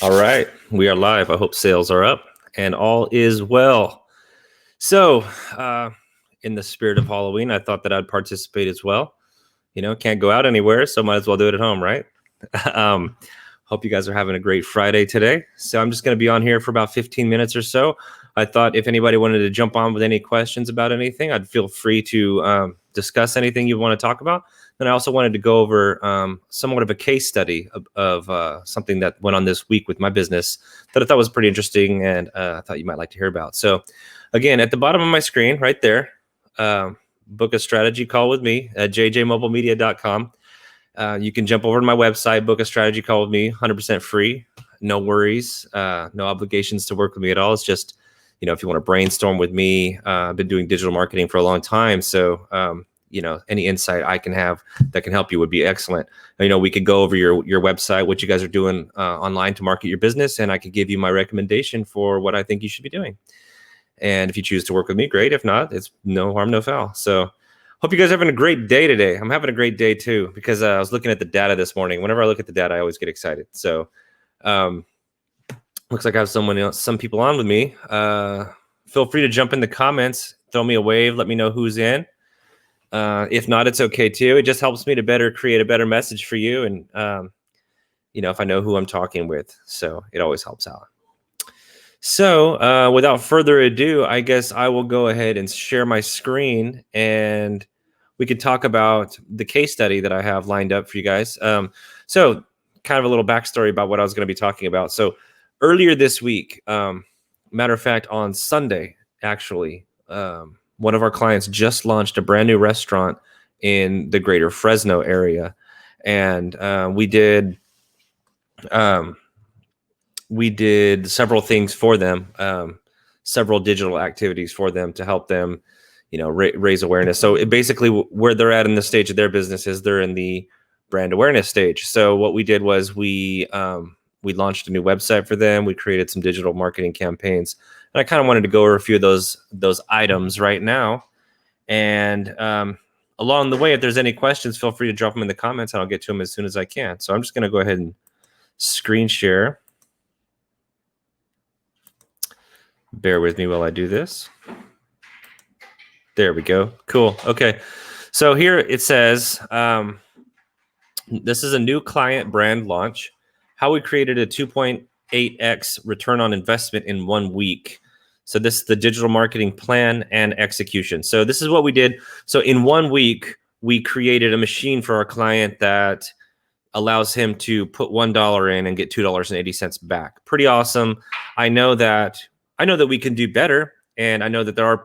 All right, we are live. I hope sales are up and all is well. So, uh, in the spirit of Halloween, I thought that I'd participate as well. Can't go out anywhere, so might as well do it at home, right? um, Hope you guys are having a great Friday today. So, I'm just going to be on here for about 15 minutes or so. I thought if anybody wanted to jump on with any questions about anything, I'd feel free to discuss anything you want to talk about. And I also wanted to go over somewhat of a case study of something that went on this week with my business that I thought was pretty interesting and I thought you might like to hear about. So again, at the bottom of my screen right there, book a strategy call with me at jjmobilemedia.com. You can jump over to my website, book a strategy call with me, 100% free. No worries, no obligations to work with me at all. It's just, if you want to brainstorm with me, I've been doing digital marketing for a long time. So, any insight I can have that can help you would be excellent. We could go over your website, what you guys are doing online to market your business, and I could give you my recommendation for what I think you should be doing. And if you choose to work with me, great. If not, it's no harm, no foul. So hope you guys are having a great day today. I'm having a great day too, because I was looking at the data this morning. Whenever I look at the data, I always get excited. So looks like I have some people on with me. Feel free to jump in the comments, throw me a wave, let me know who's in. If not, it's okay too. It just helps me to create a better message for you. And, if I know who I'm talking with, so it always helps out. So without further ado, I guess I will go ahead and share my screen and we could talk about the case study that I have lined up for you guys. So kind of a little backstory about what I was going to be talking about. So earlier this week, matter of fact, on Sunday, actually, one of our clients just launched a brand new restaurant in the greater Fresno area. And we did several things for them, several digital activities for them to help them, raise awareness. So basically where they're at in the stage of their business is they're in the brand awareness stage. So what we did was we launched a new website for them. We created some digital marketing campaigns. And I kind of wanted to go over a few of those items right now. And along the way, if there's any questions, feel free to drop them in the comments and I'll get to them as soon as I can. So I'm just going to go ahead and screen share. Bear with me while I do this. There we go. Cool. Okay. So here it says, this is a new client brand launch, how we created a 2.8x return on investment in 1 week. So this is the digital marketing plan and execution. So this is what we did. So in 1 week, we created a machine for our client that allows him to put $1 in and get $2.80 back. Pretty awesome. I know that we can do better. And I know that there are,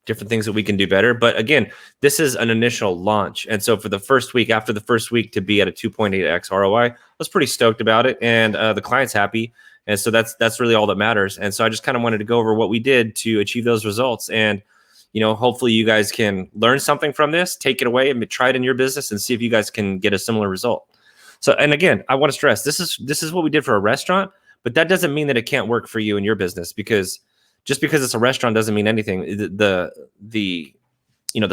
different things that we can do better. But again, this is an initial launch. And so for the first week, after the first week to be at a 2.8x ROI, I was pretty stoked about it. And the client's happy. And so that's really all that matters. And so I just kind of wanted to go over what we did to achieve those results. And, hopefully you guys can learn something from this, take it away and try it in your business and see if you guys can get a similar result. So, and again, I want to stress, this is what we did for a restaurant, but that doesn't mean that it can't work for you in your business, because just because it's a restaurant doesn't mean anything. The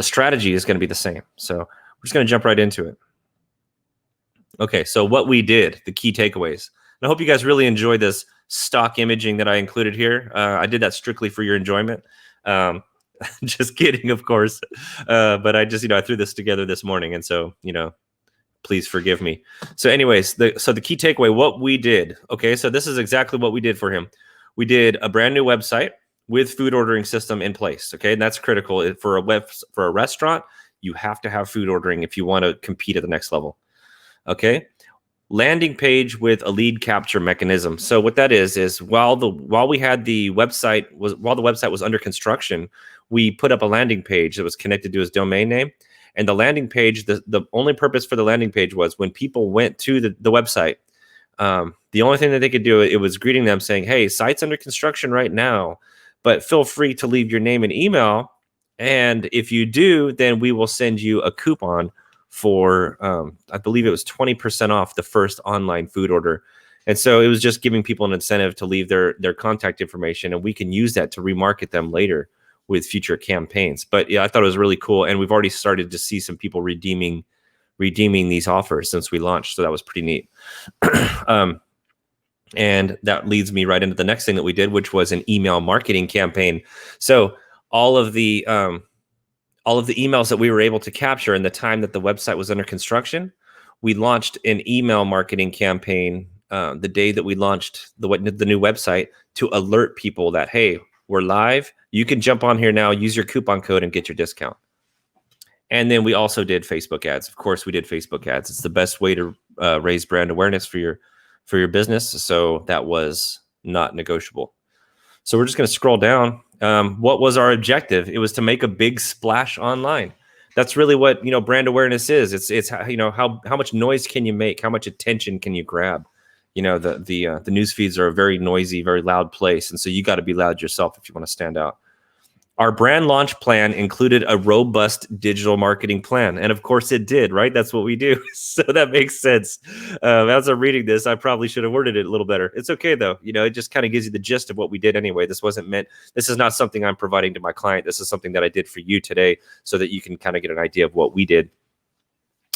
strategy is going to be the same. So we're just going to jump right into it. Okay, so what we did, the key takeaways. And I hope you guys really enjoy this stock imaging that I included here. I did that strictly for your enjoyment. Just kidding, of course. But I just, I threw this together this morning. And so, please forgive me. So anyways, the key takeaway, what we did. Okay, so this is exactly what we did for him. We did a brand new website with food ordering system in place. Okay, and that's critical for a restaurant. You have to have food ordering if you want to compete at the next level. Okay, landing page with a lead capture mechanism. So what that is while the website was under construction, we put up a landing page that was connected to his domain name. And the landing page, the only purpose for the landing page was when people went to the website, the only thing that they could do, it was greeting them saying, hey, site's under construction right now, but feel free to leave your name and email. And if you do, then we will send you a coupon for, I believe it was 20% off the first online food order. And so it was just giving people an incentive to leave their contact information, and we can use that to remarket them later with future campaigns. But yeah, I thought it was really cool. And we've already started to see some people redeeming these offers since we launched. So that was pretty neat. And that leads me right into the next thing that we did, which was an email marketing campaign. So all of the emails that we were able to capture in the time that the website was under construction, we launched an email marketing campaign the day that we launched the new website to alert people that, hey, we're live. You can jump on here now, use your coupon code, and get your discount. And then we also did Facebook ads. Of course, we did Facebook ads. It's the best way to raise brand awareness for your business. So that was not negotiable. So we're just going to scroll down. What was our objective? It was to make a big splash online. That's really what brand awareness is. It's how much noise can you make? How much attention can you grab? The news feeds are a very noisy, very loud place, and so you got to be loud yourself if you want to stand out. Our brand launch plan included a robust digital marketing plan. And of course it did, right? That's what we do. So that makes sense. As I'm reading this, I probably should have worded it a little better. It's okay though. It just kind of gives you the gist of what we did anyway. This is not something I'm providing to my client. This is something that I did for you today so that you can kind of get an idea of what we did.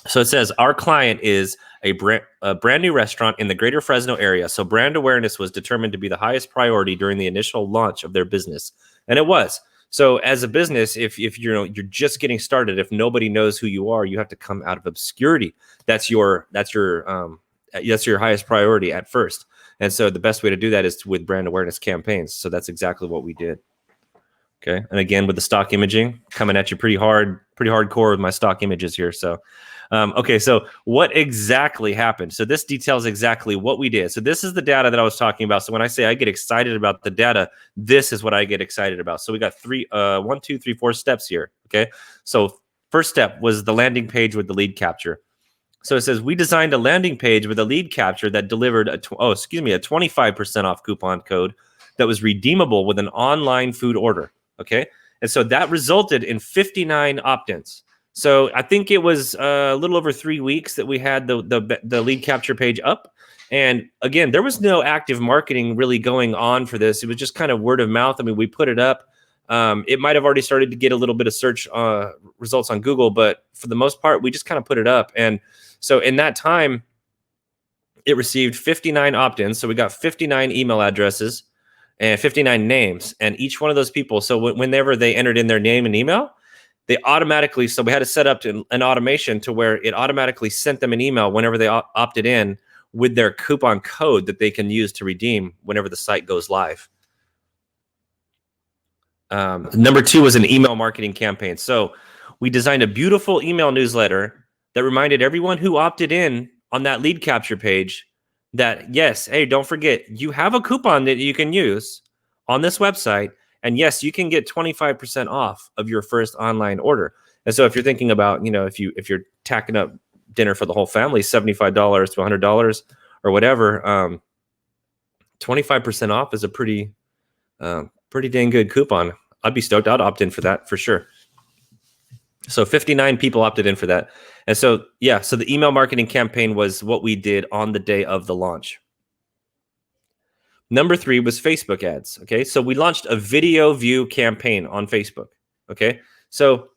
So it says our client is a brand new restaurant in the greater Fresno area. So brand awareness was determined to be the highest priority during the initial launch of their business. And it was. So as a business, if you're just getting started, if nobody knows who you are, you have to come out of obscurity. That's your highest priority at first. And so the best way to do that is with brand awareness campaigns. So that's exactly what we did. Okay. And again, with the stock imaging coming at you pretty hardcore with my stock images here. So, okay. So what exactly happened? So this details exactly what we did. So this is the data that I was talking about. So when I say I get excited about the data, this is what I get excited about. So we got 4 steps here. Okay. So first step was the landing page with the lead capture. So it says we designed a landing page with a lead capture that delivered a 25% off coupon code that was redeemable with an online food order. Okay. And so that resulted in 59 opt-ins. So I think it was a little over 3 weeks that we had the lead capture page up. And again, there was no active marketing really going on for this. It was just kind of word of mouth. I mean, we put it up. It might have already started to get a little bit of search results on Google, but for the most part, we just kind of put it up. And so in that time, it received 59 opt-ins. So we got 59 email addresses and 59 names, and each one of those people. So whenever they entered in their name and email, they automatically, so we had to set up an automation to where it automatically sent them an email whenever they opted in with their coupon code that they can use to redeem whenever the site goes live. Number 2 was an email marketing campaign. So we designed a beautiful email newsletter that reminded everyone who opted in on that lead capture page that, yes, hey, don't forget, you have a coupon that you can use on this website. And yes, you can get 25% off of your first online order. And so if you're thinking about, if you're tacking up dinner for the whole family, $75 to $100 or whatever, 25% off is a pretty dang good coupon. I'd be stoked. I'd opt in for that for sure. So 59 people opted in for that. And so, yeah, so the email marketing campaign was what we did on the day of the launch. Number 3 was Facebook ads. Okay. So we launched a video view campaign on Facebook. Okay. So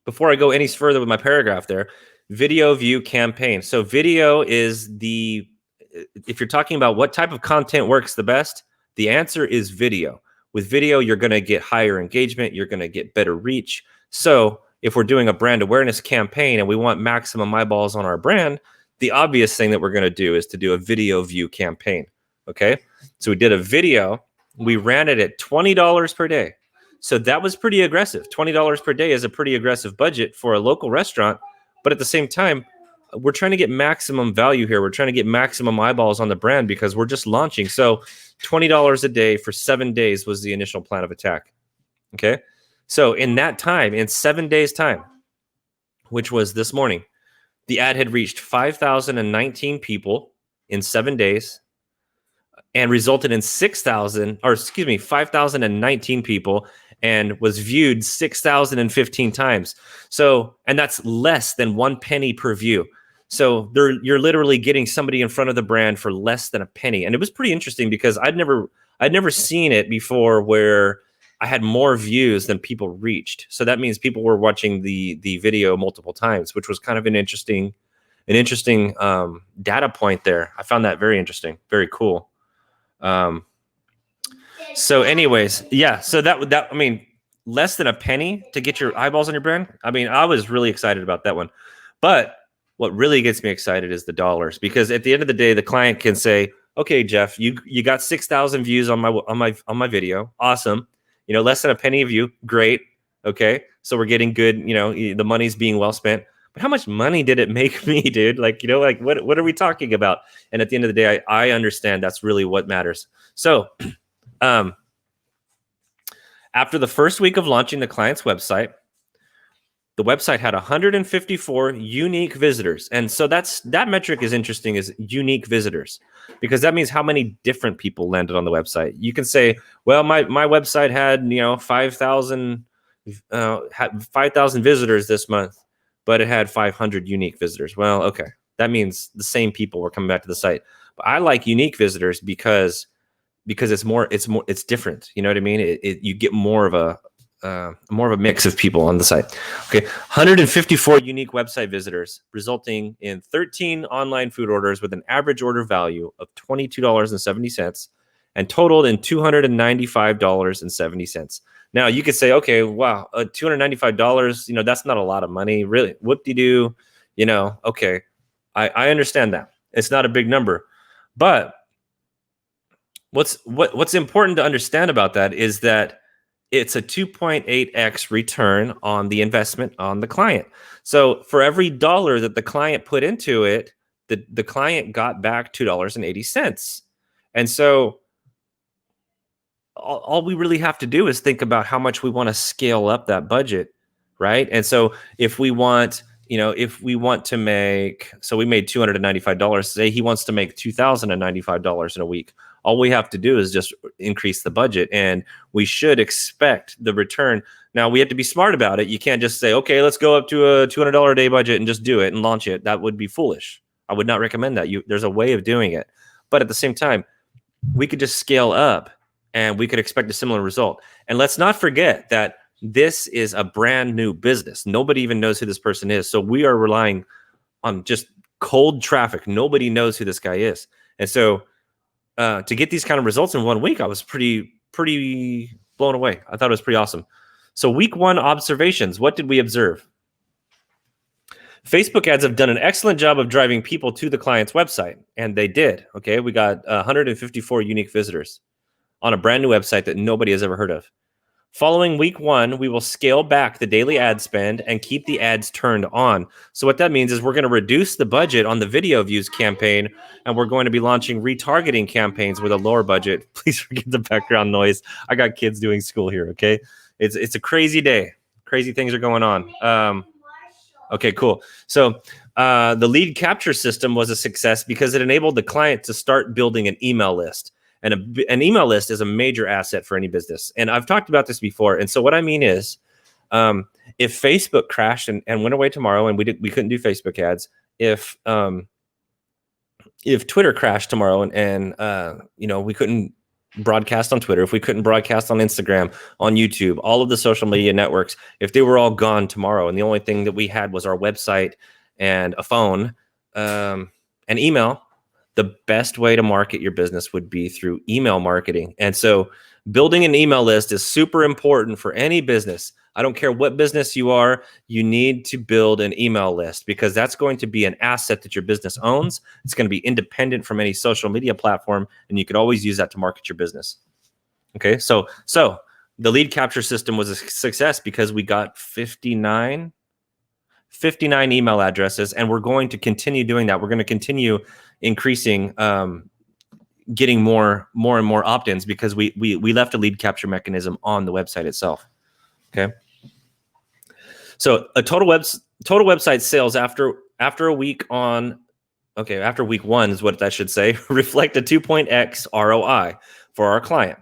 before I go any further with my paragraph there, video view campaign. So video is if you're talking about what type of content works the best, the answer is video. With video, you're going to get higher engagement. You're going to get better reach. So if we're doing a brand awareness campaign and we want maximum eyeballs on our brand, the obvious thing that we're going to do is to do a video view campaign. Okay. So we did a video. We ran it at $20 per day. So that was pretty aggressive. $20 per day is a pretty aggressive budget for a local restaurant. But at the same time, we're trying to get maximum value here. We're trying to get maximum eyeballs on the brand because we're just launching. So $20 a day for 7 days was the initial plan of attack. Okay. So in that time, in 7 days time, which was this morning, the ad had reached 5,019 people in 7 days and resulted in 5,019 people and was viewed 6,015 times. So, and that's less than 1 penny per view. So you're literally getting somebody in front of the brand for less than a penny. And it was pretty interesting because I'd never seen it before where I had more views than people reached. So that means people were watching the video multiple times, which was kind of an interesting an interesting data point there. I found that very interesting, very cool. So anyways, yeah, so that I mean, less than a penny to get your eyeballs on your brand. I mean, I was really excited about that one. But what really gets me excited is the dollars, because at the end of the day, the client can say, "Okay, Jeff, you got 6,000 views on my video. Awesome. You know, less than a penny of view. Great. Okay. So we're getting good, you know, the money's being well spent. But how much money did it make me, dude? Like, you know, like what are we talking about?" And at the end of the day, I understand that's really what matters. So, after the first week of launching the client's website, the website had 154 unique visitors. And so that metric is interesting, is unique visitors, because that means how many different people landed on the website. You can say, well, my website had, you know, 5,000 visitors this month, but it had 500 unique visitors. Well, okay. That means the same people were coming back to the site. But I like unique visitors because it's different. You know what I mean? You get more of a mix of people on the site. Okay, 154 unique website visitors, resulting in 13 online food orders with an average order value of $22.70 and totaled in $295.70. Now you could say, okay, wow, $295, you know, that's not a lot of money, really. Whoop-de-doo, you know, okay. I understand that. It's not a big number. But what's important to understand about that is that it's a 2.8x return on the investment on the client. So for every dollar that the client put into it, the client got back $2.80. And so all we really have to do is think about how much we want to scale up that budget, right? And so if we want, you know, to make, so we made $295, say he wants to make $2,095 in a week. All we have to do is just increase the budget, and we should expect the return. Now, we have to be smart about it. You can't just say, okay, let's go up to a $200 a day budget and just do it and launch it. That would be foolish. I would not recommend that. There's a way of doing it. But at the same time, we could just scale up and we could expect a similar result. And let's not forget that this is a brand new business. Nobody even knows who this person is. So we are relying on just cold traffic. Nobody knows who this guy is. And so to get these kind of results in 1 week, I was pretty blown away. I thought it was pretty awesome. So week one observations, what did we observe? Facebook ads have done an excellent job of driving people to the client's website, and they did. Okay, we got 154 unique visitors on a brand new website that nobody has ever heard of. Following week one, we will scale back the daily ad spend and keep the ads turned on. So what that means is we're going to reduce the budget on the video views campaign, and we're going to be launching retargeting campaigns with a lower budget. Please forget the background noise. I got kids doing school here, okay? It's a crazy day. Crazy things are going on. Okay, cool. So the lead capture system was a success because it enabled the client to start building an email list. And an email list is a major asset for any business. And I've talked about this before. And so what I mean is, if Facebook crashed and went away tomorrow, and we couldn't do Facebook ads, if Twitter crashed tomorrow and you know, we couldn't broadcast on Twitter, if we couldn't broadcast on Instagram, on YouTube, all of the social media networks, if they were all gone tomorrow, and the only thing that we had was our website and a phone and email, the best way to market your business would be through email marketing. And so building an email list is super important for any business. I don't care what business you are, you need to build an email list, because that's going to be an asset that your business owns. It's going to be independent from any social media platform, and you could always use that to market your business. Okay, so the lead capture system was a success because we got 59 email addresses, and we're going to continue doing that. We're going to continue increasing, getting more and more opt-ins, because we left a lead capture mechanism on the website itself. Okay. So a total website sales after a week on, okay, after week one is what that should say, reflect a 2.x ROI for our client.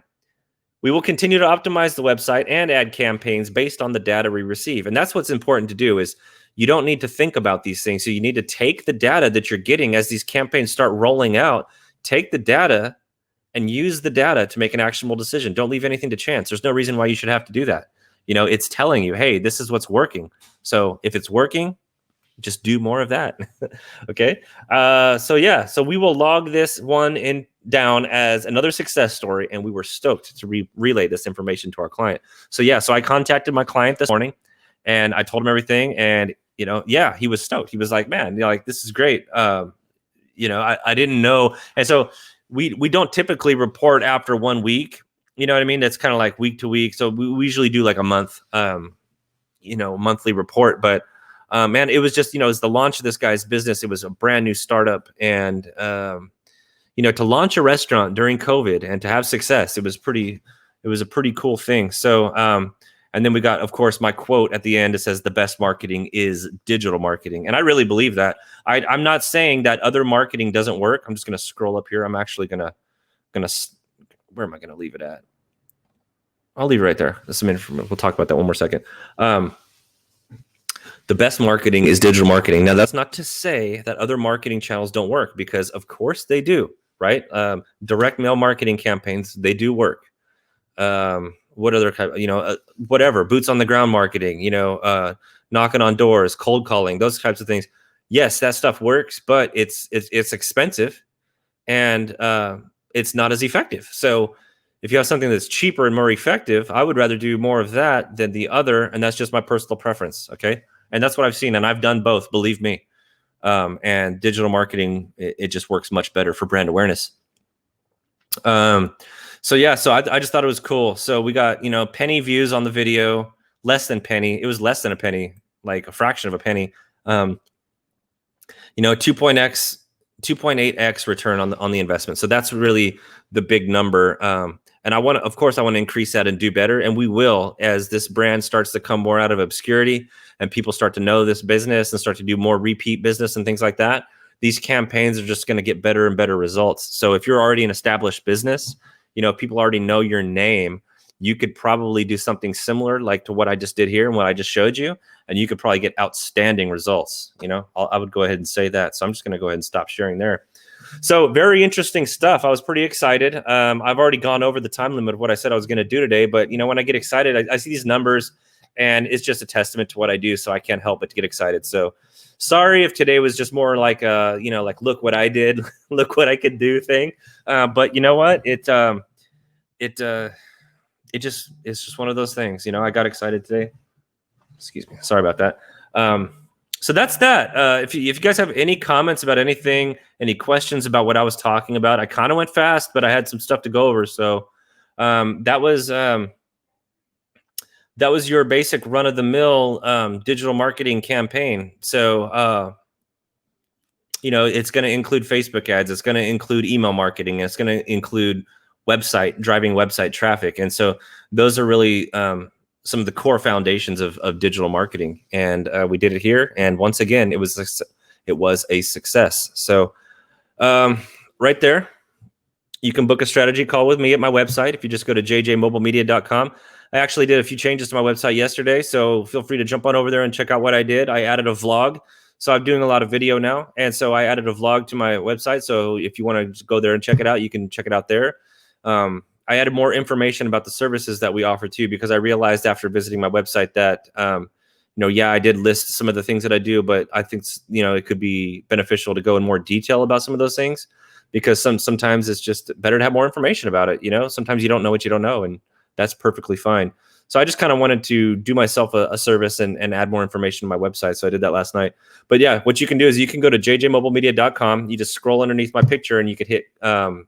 We will continue to optimize the website and add campaigns based on the data we receive. And that's what's important to do, is you don't need to think about these things. So you need to take the data that you're getting as these campaigns start rolling out, take the data and use the data to make an actionable decision. Don't leave anything to chance. There's no reason why you should have to do that. You know, it's telling you, hey, this is what's working. So if it's working, Just do more of that. Okay. So yeah, so we will log this one in down as another success story, and we were stoked to relay this information to our client. So yeah, so I contacted my client this morning, and I told him everything, and yeah, he was stoked. He was like, "Man, like this is great." I didn't know, and so we don't typically report after 1 week. You know what I mean? That's kind of like week to week. So we usually do like a month, monthly report, but. Man, it was just, it's the launch of this guy's business. It was a brand new startup. And, to launch a restaurant during COVID and to have success, it was a pretty cool thing. So, and then we got, of course, my quote at the end. It says the best marketing is digital marketing. And I really believe that. I'm not saying that other marketing doesn't work. I'm just going to scroll up here. I'm actually going to, where am I going to leave it at? I'll leave it right there. There's some information. We'll talk about that one more second. The best marketing is digital marketing. Now, that's not to say that other marketing channels don't work, because of course they do, right? Direct mail marketing campaigns, they do work. What other kind, whatever, boots on the ground marketing, knocking on doors, cold calling, those types of things. Yes, that stuff works, but it's expensive, and it's not as effective. So if you have something that's cheaper and more effective, I would rather do more of that than the other. And that's just my personal preference. Okay. And that's what I've seen. And I've done both, believe me. And digital marketing, it just works much better for brand awareness. So yeah, so I just thought it was cool. So we got, penny views on the video, less than penny. It was less than a penny, like a fraction of a penny. 2.8x return on the investment. So that's really the big number. And I want to increase that and do better. And we will, as this brand starts to come more out of obscurity and people start to know this business and start to do more repeat business and things like that. These campaigns are just going to get better and better results. So if you're already an established business, people already know your name, you could probably do something similar like to what I just did here and what I just showed you. And you could probably get outstanding results. I would go ahead and say that. So I'm just going to go ahead and stop sharing there. So very interesting stuff. I was pretty excited. I've already gone over the time limit of what I said I was going to do today. But, when I get excited, I see these numbers and it's just a testament to what I do. So I can't help but to get excited. So sorry if today was just more like, like, look what I did, look what I could do thing. But you know what? It's just one of those things. I got excited today. Excuse me. Sorry about that. So that's that. If you guys have any comments about anything, any questions about what I was talking about, I kind of went fast, but I had some stuff to go over. So that was your basic run of the mill digital marketing campaign. So it's going to include Facebook ads. It's going to include email marketing. It's going to include driving website traffic. And so those are really some of the core foundations of digital marketing. And we did it here. And once again, it was a success. So right there, you can book a strategy call with me at my website. If you just go to jjmobilemedia.com. I actually did a few changes to my website yesterday. So feel free to jump on over there and check out what I did. I added a vlog. So I'm doing a lot of video now. And so I added a vlog to my website. So if you want to go there and check it out, you can check it out there. I added more information about the services that we offer too, because I realized after visiting my website that, I did list some of the things that I do, but I think, it could be beneficial to go in more detail about some of those things, because sometimes it's just better to have more information about it. Sometimes you don't know what you don't know, and that's perfectly fine. So I just kind of wanted to do myself a service and add more information to my website. So I did that last night. But yeah, what you can do is you can go to jjmobilemedia.com. You just scroll underneath my picture and you could hit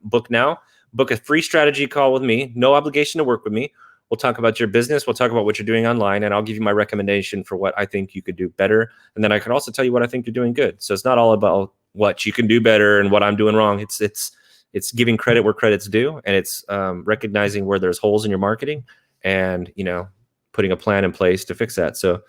book now. Book a free strategy call with me. No obligation to work with me. We'll talk about your business. We'll talk about what you're doing online, and I'll give you my recommendation for what I think you could do better. And then I can also tell you what I think you're doing good. So it's not all about what you can do better and what I'm doing wrong. It's giving credit where credit's due, and it's recognizing where there's holes in your marketing, and putting a plan in place to fix that. So,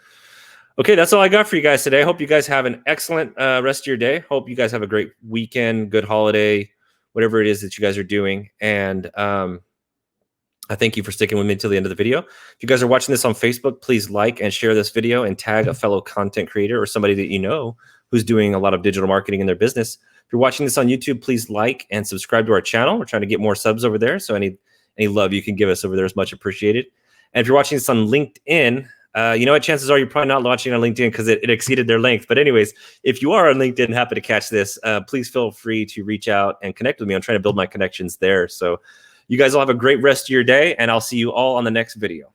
okay, that's all I got for you guys today. Hope you guys have an excellent rest of your day. Hope you guys have a great weekend, good holiday, whatever it is that you guys are doing. And I thank you for sticking with me until the end of the video. If you guys are watching this on Facebook, please like and share this video and tag a fellow content creator or somebody that you know who's doing a lot of digital marketing in their business. If you're watching this on YouTube, please like and subscribe to our channel. We're trying to get more subs over there. So any love you can give us over there is much appreciated. And if you're watching this on LinkedIn, You know what? Chances are you're probably not watching on LinkedIn because it exceeded their length. But anyways, if you are on LinkedIn and happen to catch this, please feel free to reach out and connect with me. I'm trying to build my connections there. So you guys all have a great rest of your day, and I'll see you all on the next video.